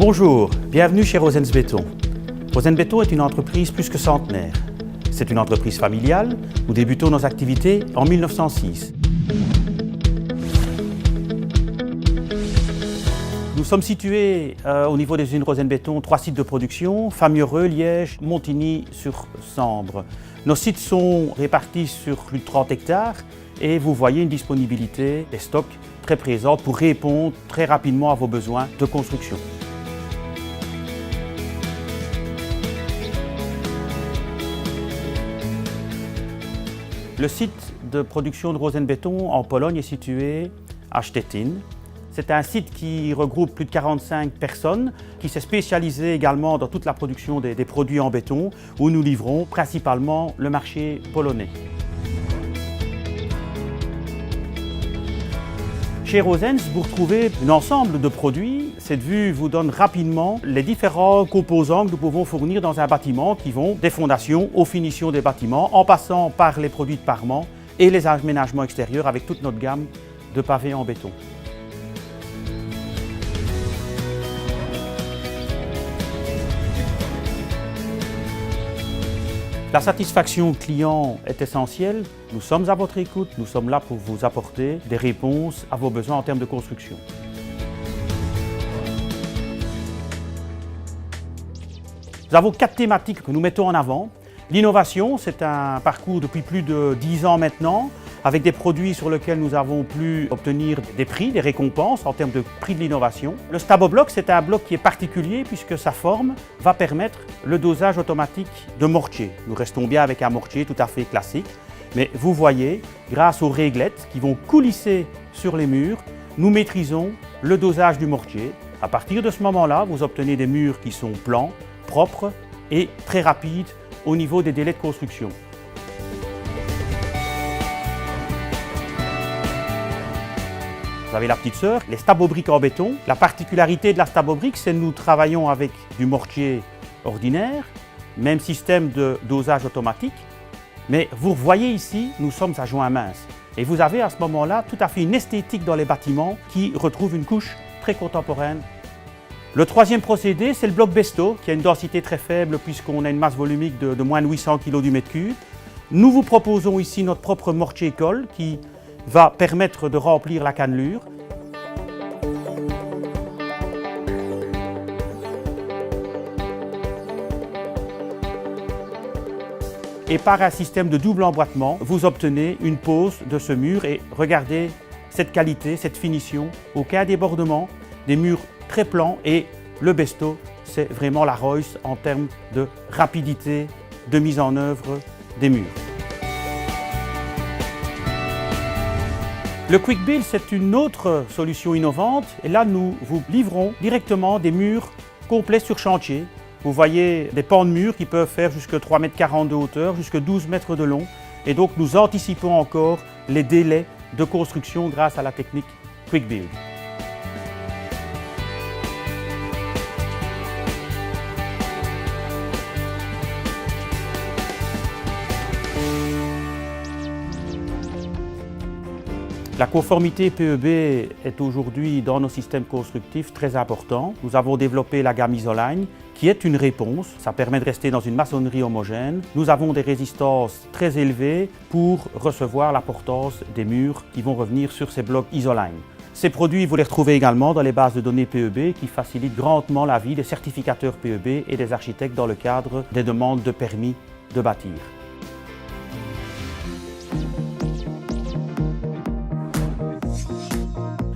Bonjour, bienvenue chez Rosens Béton. Rosens Béton est une entreprise plus que centenaire. C'est une entreprise familiale. Nous débutons nos activités en 1906. Nous sommes situés au niveau des usines Rosens Béton, 3 sites de production, Fameureux, Liège, Montigny-sur-Sambre. Nos sites sont répartis sur plus de 30 hectares et vous voyez une disponibilité des stocks très présente pour répondre très rapidement à vos besoins de construction. Le site de production de Rosens Béton en Pologne est situé à Stettin. C'est un site qui regroupe plus de 45 personnes, qui s'est spécialisé également dans toute la production des produits en béton, où nous livrons principalement le marché polonais. Chez Rosens, vous retrouvez un ensemble de produits. Cette vue vous donne rapidement les différents composants que nous pouvons fournir dans un bâtiment qui vont des fondations aux finitions des bâtiments, en passant par les produits de parement et les aménagements extérieurs avec toute notre gamme de pavés en béton. La satisfaction client est essentielle. Nous sommes à votre écoute, nous sommes là pour vous apporter des réponses à vos besoins en termes de construction. Nous avons 4 thématiques que nous mettons en avant. L'innovation, c'est un parcours depuis plus de 10 ans maintenant, avec des produits sur lesquels nous avons pu obtenir des prix, des récompenses en termes de prix de l'innovation. Le StaboBlock, c'est un bloc qui est particulier puisque sa forme va permettre le dosage automatique de mortier. Nous restons bien avec un mortier tout à fait classique, mais vous voyez, grâce aux réglettes qui vont coulisser sur les murs, nous maîtrisons le dosage du mortier. À partir de ce moment-là, vous obtenez des murs qui sont plans, propres et très rapides au niveau des délais de construction. Vous avez la petite sœur, les StaboBrick en béton. La particularité de la StaboBrick, c'est que nous travaillons avec du mortier ordinaire, même système de dosage automatique. Mais vous voyez ici, nous sommes à joint mince. Et vous avez à ce moment-là tout à fait une esthétique dans les bâtiments qui retrouve une couche très contemporaine. Le troisième procédé, c'est le bloc Besto, qui a une densité très faible puisqu'on a une masse volumique de moins de 800 kg du mètre cube. Nous vous proposons ici notre propre mortier colle qui va permettre de remplir la cannelure. Et par un système de double emboîtement, vous obtenez une pose de ce mur et regardez cette qualité, cette finition, aucun débordement, des murs très plans et le Besto, c'est vraiment la Royce en termes de rapidité de mise en œuvre des murs. Le Quick Build, c'est une autre solution innovante et là nous vous livrons directement des murs complets sur chantier. Vous voyez des pans de murs qui peuvent faire jusqu'à 3,40 m de hauteur, jusqu'à 12 mètres de long et donc nous anticipons encore les délais de construction grâce à la technique Quick Build. La conformité PEB est aujourd'hui dans nos systèmes constructifs très important. Nous avons développé la gamme Isoline qui est une réponse. Ça permet de rester dans une maçonnerie homogène. Nous avons des résistances très élevées pour recevoir la portance des murs qui vont revenir sur ces blocs Isoline. Ces produits, vous les retrouvez également dans les bases de données PEB qui facilitent grandement la vie des certificateurs PEB et des architectes dans le cadre des demandes de permis de bâtir.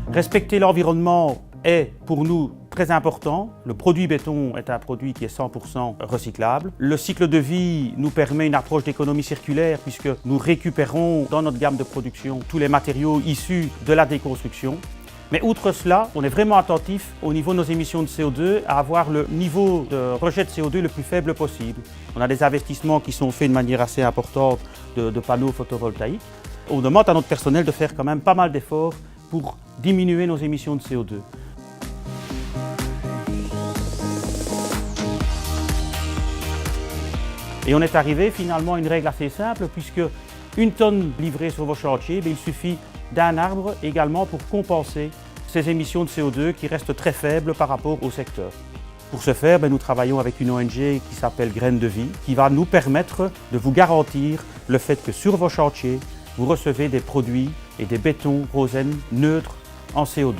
Respecter l'environnement est pour nous très important. Le produit béton est un produit qui est 100% recyclable. Le cycle de vie nous permet une approche d'économie circulaire puisque nous récupérons dans notre gamme de production tous les matériaux issus de la déconstruction. Mais outre cela, on est vraiment attentif au niveau de nos émissions de CO2 à avoir le niveau de rejet de CO2 le plus faible possible. On a des investissements qui sont faits de manière assez importante de panneaux photovoltaïques. On demande à notre personnel de faire quand même pas mal d'efforts pour diminuer nos émissions de CO2. Et on est arrivé finalement à une règle assez simple puisque 1 tonne livrée sur vos chantiers, il suffit d'un arbre également pour compenser ces émissions de CO2 qui restent très faibles par rapport au secteur. Pour ce faire, nous travaillons avec une ONG qui s'appelle Graines de Vie, qui va nous permettre de vous garantir le fait que sur vos chantiers, vous recevez des produits et des bétons Rosen neutres en CO2.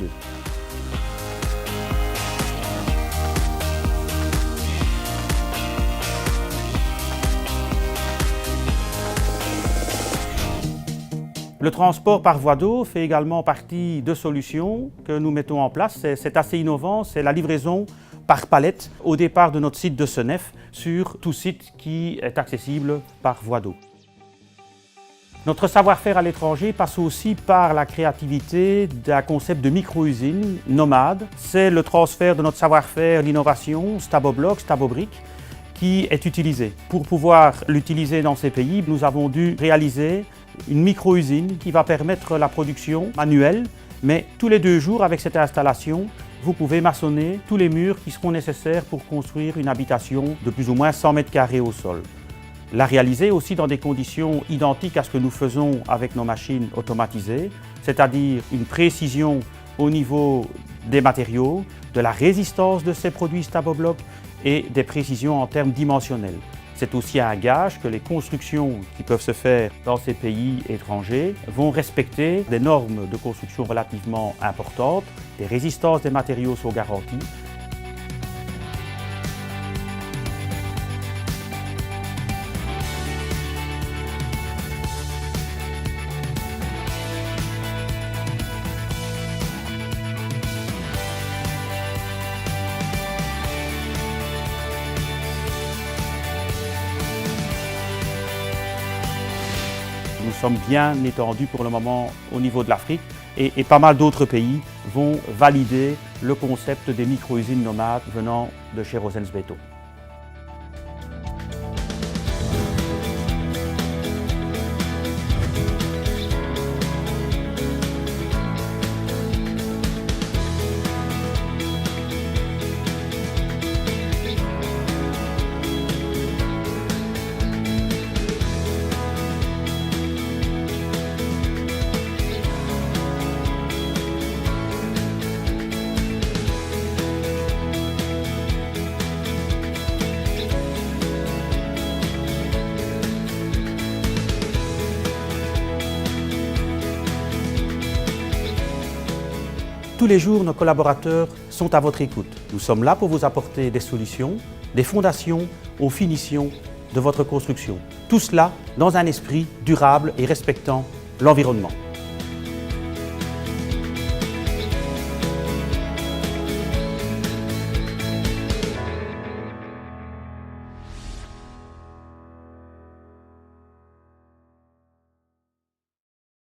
Le transport par voie d'eau fait également partie de solutions que nous mettons en place. C'est assez innovant, c'est la livraison par palette au départ de notre site de Senef sur tout site qui est accessible par voie d'eau. Notre savoir-faire à l'étranger passe aussi par la créativité d'un concept de micro-usine nomade. C'est le transfert de notre savoir-faire, l'innovation, Stabobloc, Stabobrick, qui est utilisé. Pour pouvoir l'utiliser dans ces pays, nous avons dû réaliser une micro-usine qui va permettre la production manuelle, mais tous les 2 jours avec cette installation, vous pouvez maçonner tous les murs qui seront nécessaires pour construire une habitation de plus ou moins 100 mètres carrés au sol. La réaliser aussi dans des conditions identiques à ce que nous faisons avec nos machines automatisées, c'est-à-dire une précision au niveau des matériaux, de la résistance de ces produits Stabobloc et des précisions en termes dimensionnels. C'est aussi un gage que les constructions qui peuvent se faire dans ces pays étrangers vont respecter des normes de construction relativement importantes, des résistances des matériaux sont garanties. Nous sommes bien étendus pour le moment au niveau de l'Afrique et pas mal d'autres pays vont valider le concept des micro-usines nomades venant de chez Rosens Beton. Tous les jours, nos collaborateurs sont à votre écoute. Nous sommes là pour vous apporter des solutions, des fondations aux finitions de votre construction. Tout cela dans un esprit durable et respectant l'environnement.